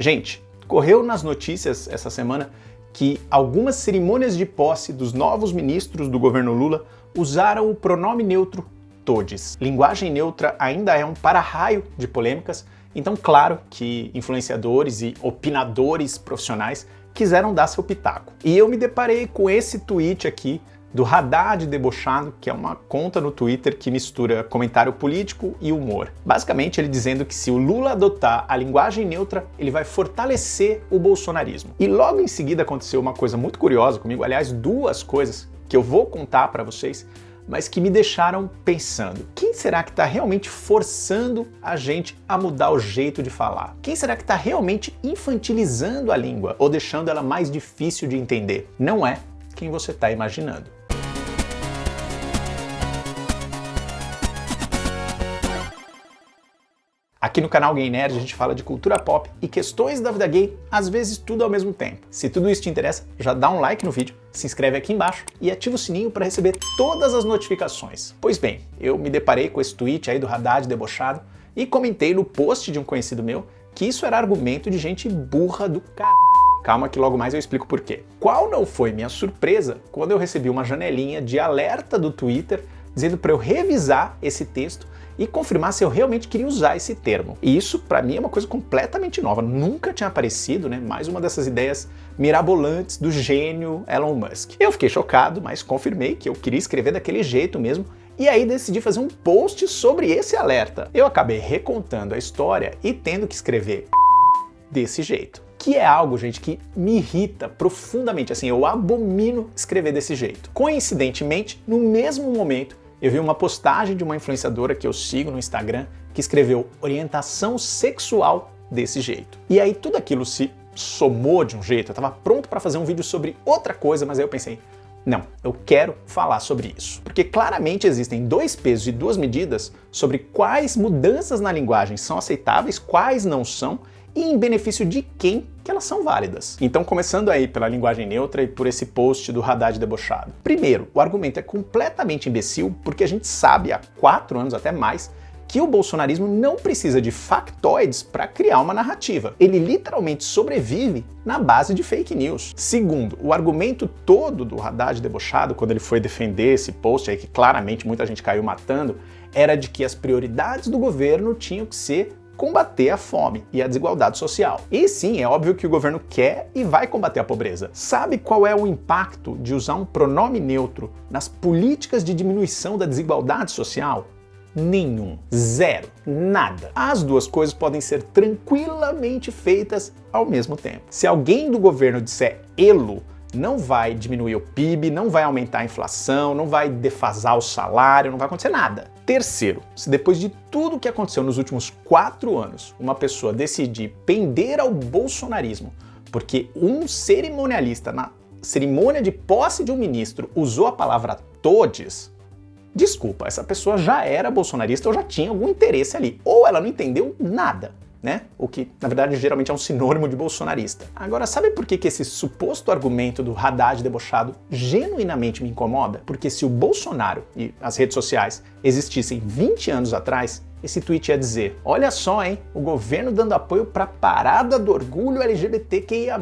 Gente, correu nas notícias essa semana que algumas cerimônias de posse dos novos ministros do governo Lula usaram o pronome neutro todes. Linguagem neutra ainda é um para-raio de polêmicas, então claro que influenciadores e opinadores profissionais quiseram dar seu pitaco. E eu me deparei com esse tweet aqui do Haddad Debochado, que é uma conta no Twitter que mistura comentário político e humor. Basicamente ele dizendo que se o Lula adotar a linguagem neutra, ele vai fortalecer o bolsonarismo. E logo em seguida aconteceu uma coisa muito curiosa comigo, aliás, duas coisas que eu vou contar para vocês, mas que me deixaram pensando. Quem será que está realmente forçando a gente a mudar o jeito de falar? Quem será que está realmente infantilizando a língua ou deixando ela mais difícil de entender? Não é quem você está imaginando. Aqui no canal Gay Nerd a gente fala de cultura pop e questões da vida gay, às vezes tudo ao mesmo tempo. Se tudo isso te interessa, já dá um like no vídeo, se inscreve aqui embaixo e ativa o sininho para receber todas as notificações. Pois bem, eu me deparei com esse tweet aí do Haddad Debochado e comentei no post de um conhecido meu que isso era argumento de gente burra do c****. Calma que logo mais eu explico por quê. Qual não foi minha surpresa quando eu recebi uma janelinha de alerta do Twitter dizendo para eu revisar esse texto e confirmar se eu realmente queria usar esse termo. E isso, para mim, é uma coisa completamente nova. Nunca tinha aparecido, né? Mais uma dessas ideias mirabolantes do gênio Elon Musk. Eu fiquei chocado, mas confirmei que eu queria escrever daquele jeito mesmo. E aí decidi fazer um post sobre esse alerta. Eu acabei recontando a história e tendo que escrever desse jeito. Que é algo, gente, que me irrita profundamente. Assim, eu abomino escrever desse jeito. Coincidentemente, no mesmo momento, eu vi uma postagem de uma influenciadora que eu sigo no Instagram que escreveu orientação sexual desse jeito. E aí tudo aquilo se somou de um jeito, eu estava pronto para fazer um vídeo sobre outra coisa, mas aí eu pensei, não, eu quero falar sobre isso. Porque claramente existem dois pesos e duas medidas sobre quais mudanças na linguagem são aceitáveis, quais não são, e em benefício de quem que elas são válidas. Então, começando aí pela linguagem neutra e por esse post do Haddad Debochado. Primeiro, o argumento é completamente imbecil porque a gente sabe há 4 anos, até mais, que o bolsonarismo não precisa de factoides para criar uma narrativa. Ele literalmente sobrevive na base de fake news. Segundo, o argumento todo do Haddad Debochado, quando ele foi defender esse post aí que claramente muita gente caiu matando, era de que as prioridades do governo tinham que ser combater a fome e a desigualdade social. E sim, é óbvio que o governo quer e vai combater a pobreza. Sabe qual é o impacto de usar um pronome neutro nas políticas de diminuição da desigualdade social? Nenhum. Zero. Nada. As duas coisas podem ser tranquilamente feitas ao mesmo tempo. Se alguém do governo disser elo, não vai diminuir o PIB, não vai aumentar a inflação, não vai defasar o salário, não vai acontecer nada. Terceiro, se depois de tudo que aconteceu nos últimos 4 anos, uma pessoa decidir pender ao bolsonarismo porque um cerimonialista na cerimônia de posse de um ministro usou a palavra todes, desculpa, essa pessoa já era bolsonarista ou já tinha algum interesse ali, ou ela não entendeu nada. Né? O que, na verdade, geralmente é um sinônimo de bolsonarista. Agora, sabe por que esse suposto argumento do Haddad Debochado genuinamente me incomoda? Porque se o Bolsonaro e as redes sociais existissem 20 anos atrás, esse tweet ia dizer, olha só, hein, o governo dando apoio para a parada do orgulho LGBTQIA+.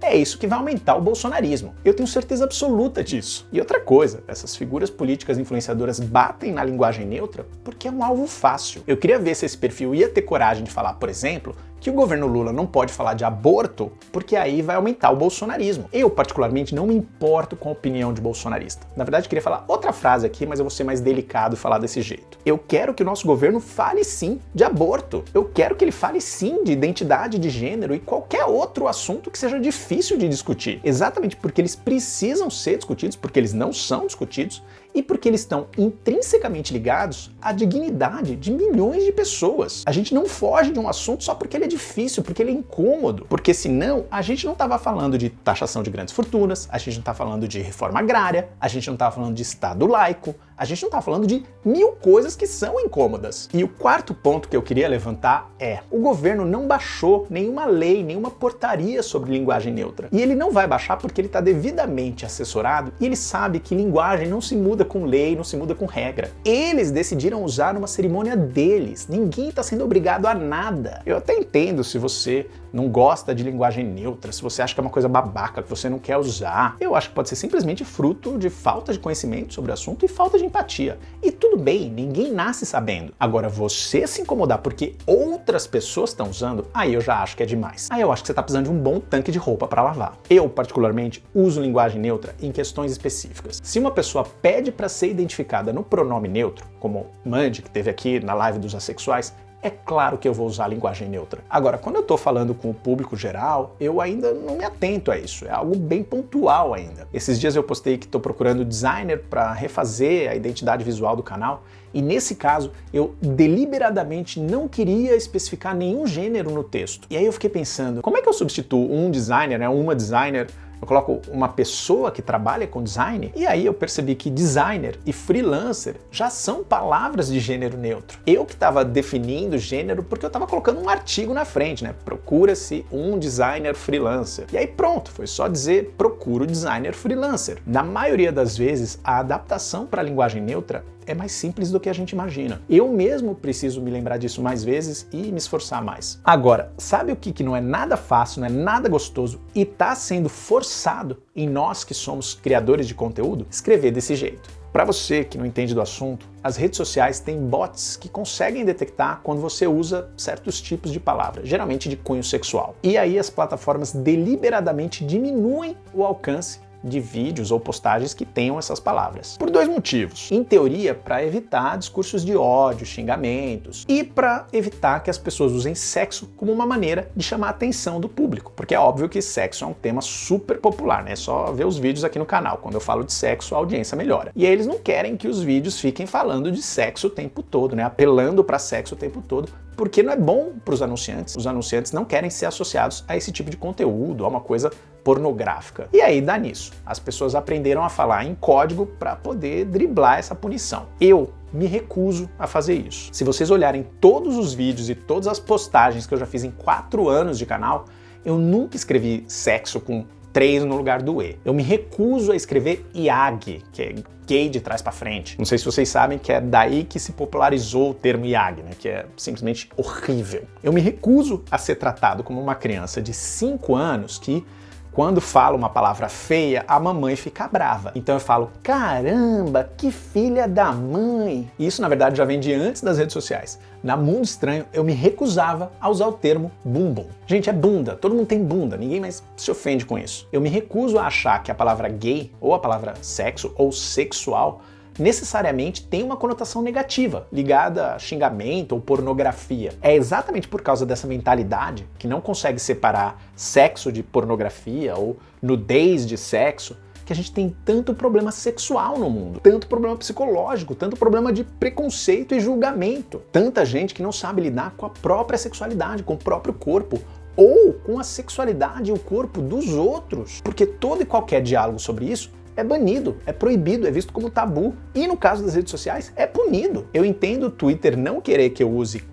É isso que vai aumentar o bolsonarismo. Eu tenho certeza absoluta disso. E outra coisa, essas figuras políticas influenciadoras batem na linguagem neutra porque é um alvo fácil. Eu queria ver se esse perfil ia ter coragem de falar, por exemplo, que o governo Lula não pode falar de aborto porque aí vai aumentar o bolsonarismo. Eu, particularmente, não me importo com a opinião de bolsonarista. Na verdade, eu queria falar outra frase aqui, mas eu vou ser mais delicado e falar desse jeito. Eu quero que o nosso governo fale sim de aborto. Eu quero que ele fale sim de identidade de gênero e qualquer outro assunto que seja difícil de discutir. Exatamente porque eles precisam ser discutidos, porque eles não são discutidos e porque eles estão intrinsecamente ligados à dignidade de milhões de pessoas. A gente não foge de um assunto só porque ele é difícil, porque ele é incômodo, porque senão a gente não estava falando de taxação de grandes fortunas, a gente não está falando de reforma agrária, a gente não estava falando de Estado laico, A gente não está falando de 1000 coisas que são incômodas. E o quarto ponto que eu queria levantar é: o governo não baixou nenhuma lei, nenhuma portaria sobre linguagem neutra. E ele não vai baixar porque ele está devidamente assessorado e ele sabe que linguagem não se muda com lei, não se muda com regra. Eles decidiram usar uma cerimônia deles. Ninguém está sendo obrigado a nada. Eu até entendo se você não gosta de linguagem neutra, se você acha que é uma coisa babaca, que você não quer usar. Eu acho que pode ser simplesmente fruto de falta de conhecimento sobre o assunto e falta de empatia. E tudo bem, ninguém nasce sabendo. Agora, você se incomodar porque outras pessoas estão usando, aí eu já acho que é demais. Aí eu acho que você está precisando de um bom tanque de roupa para lavar. Eu, particularmente, uso linguagem neutra em questões específicas. Se uma pessoa pede para ser identificada no pronome neutro, como Mandy, que teve aqui na live dos assexuais, é claro que eu vou usar a linguagem neutra. Agora, quando eu tô falando com o público geral, eu ainda não me atento a isso. É algo bem pontual ainda. Esses dias eu postei que tô procurando designer para refazer a identidade visual do canal, e nesse caso eu deliberadamente não queria especificar nenhum gênero no texto. E aí eu fiquei pensando, como é que eu substituo um designer, né, uma designer, eu coloco uma pessoa que trabalha com design, e aí eu percebi que designer e freelancer já são palavras de gênero neutro. Eu que estava definindo gênero porque eu estava colocando um artigo na frente, né? Procura-se um designer freelancer. E aí pronto, foi só dizer procuro designer freelancer. Na maioria das vezes, a adaptação para a linguagem neutra é mais simples do que a gente imagina. Eu mesmo preciso me lembrar disso mais vezes e me esforçar mais. Agora, sabe o que não é nada fácil, não é nada gostoso e está sendo forçado em nós que somos criadores de conteúdo? Escrever desse jeito. Para você que não entende do assunto, as redes sociais têm bots que conseguem detectar quando você usa certos tipos de palavras, geralmente de cunho sexual. E aí as plataformas deliberadamente diminuem o alcance de vídeos ou postagens que tenham essas palavras. Por dois motivos. Em teoria, para evitar discursos de ódio, xingamentos, e para evitar que as pessoas usem sexo como uma maneira de chamar a atenção do público. Porque é óbvio que sexo é um tema super popular, né? É só ver os vídeos aqui no canal. Quando eu falo de sexo, a audiência melhora. E aí eles não querem que os vídeos fiquem falando de sexo o tempo todo, né? Apelando para sexo o tempo todo, porque não é bom para os anunciantes. Os anunciantes não querem ser associados a esse tipo de conteúdo, a uma coisa pornográfica. E aí dá nisso. As pessoas aprenderam a falar em código para poder driblar essa punição. Eu me recuso a fazer isso. Se vocês olharem todos os vídeos e todas as postagens que eu já fiz em 4 anos de canal, eu nunca escrevi sexo com 3 no lugar do E. Eu me recuso a escrever IAG, que é gay de trás para frente. Não sei se vocês sabem que é daí que se popularizou o termo IAG, né? Que é simplesmente horrível. Eu me recuso a ser tratado como uma criança de 5 anos que, quando fala uma palavra feia, a mamãe fica brava. Então eu falo, caramba, que filha da mãe. E isso, na verdade, já vem de antes das redes sociais. Na Mundo Estranho, eu me recusava a usar o termo bumbum. Gente, é bunda, todo mundo tem bunda, ninguém mais se ofende com isso. Eu me recuso a achar que a palavra gay, ou a palavra sexo, ou sexual, necessariamente tem uma conotação negativa, ligada a xingamento ou pornografia. É exatamente por causa dessa mentalidade, que não consegue separar sexo de pornografia ou nudez de sexo, que a gente tem tanto problema sexual no mundo, tanto problema psicológico, tanto problema de preconceito e julgamento. Tanta gente que não sabe lidar com a própria sexualidade, com o próprio corpo, ou com a sexualidade e o corpo dos outros. Porque todo e qualquer diálogo sobre isso é banido, é proibido, é visto como tabu. E no caso das redes sociais, é punido. Eu entendo o Twitter não querer que eu use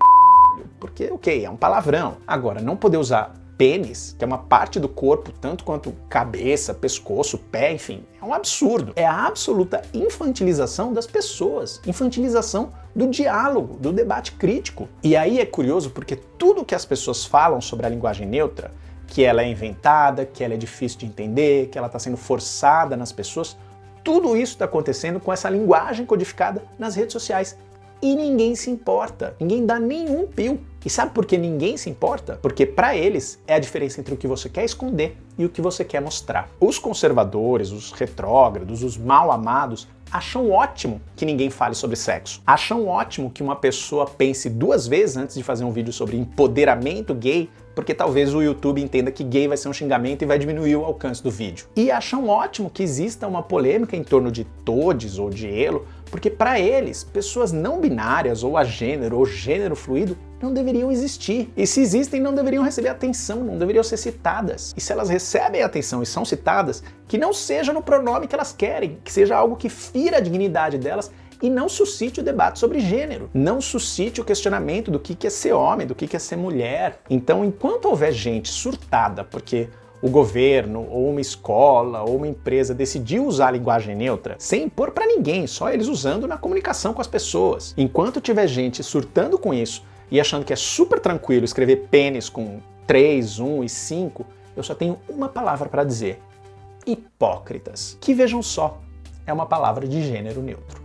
porque, ok, é um palavrão. Agora, não poder usar pênis, que é uma parte do corpo, tanto quanto cabeça, pescoço, pé, enfim, é um absurdo. É a absoluta infantilização das pessoas, infantilização do diálogo, do debate crítico. E aí é curioso porque tudo que as pessoas falam sobre a linguagem neutra, que ela é inventada, que ela é difícil de entender, que ela está sendo forçada nas pessoas, tudo isso está acontecendo com essa linguagem codificada nas redes sociais. E ninguém se importa, ninguém dá nenhum pio. E sabe por que ninguém se importa? Porque para eles é a diferença entre o que você quer esconder e o que você quer mostrar. Os conservadores, os retrógrados, os mal amados acham ótimo que ninguém fale sobre sexo. Acham ótimo que uma pessoa pense 2 vezes antes de fazer um vídeo sobre empoderamento gay, porque talvez o YouTube entenda que gay vai ser um xingamento e vai diminuir o alcance do vídeo. E acham ótimo que exista uma polêmica em torno de todes ou de elo, porque para eles, pessoas não binárias ou agênero ou gênero fluido não deveriam existir. E se existem, não deveriam receber atenção, não deveriam ser citadas. E se elas recebem atenção e são citadas, que não seja no pronome que elas querem, que seja algo que fira a dignidade delas E não suscite o debate sobre gênero. Não suscite o questionamento do que é ser homem, do que é ser mulher. Então, enquanto houver gente surtada porque o governo, ou uma escola, ou uma empresa decidiu usar a linguagem neutra, sem impor para ninguém, só eles usando na comunicação com as pessoas. Enquanto tiver gente surtando com isso e achando que é super tranquilo escrever pênis com 3, 1 e 5, eu só tenho uma palavra para dizer: hipócritas. Que vejam só, é uma palavra de gênero neutro.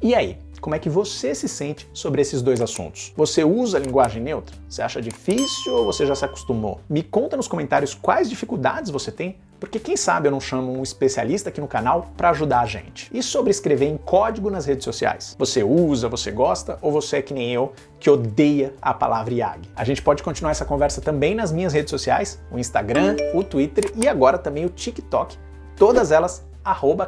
E aí? Como é que você se sente sobre esses dois assuntos? Você usa a linguagem neutra? Você acha difícil ou você já se acostumou? Me conta nos comentários quais dificuldades você tem, porque quem sabe eu não chamo um especialista aqui no canal para ajudar a gente. E sobre escrever em código nas redes sociais? Você usa, você gosta ou você é que nem eu, que odeia a palavra IAG? A gente pode continuar essa conversa também nas minhas redes sociais, o Instagram, o Twitter e agora também o TikTok, todas elas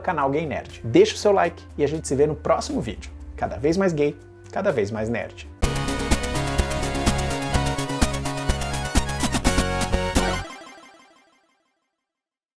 @canalgaynerd. Deixa o seu like e a gente se vê no próximo vídeo. Cada vez mais gay, cada vez mais nerd.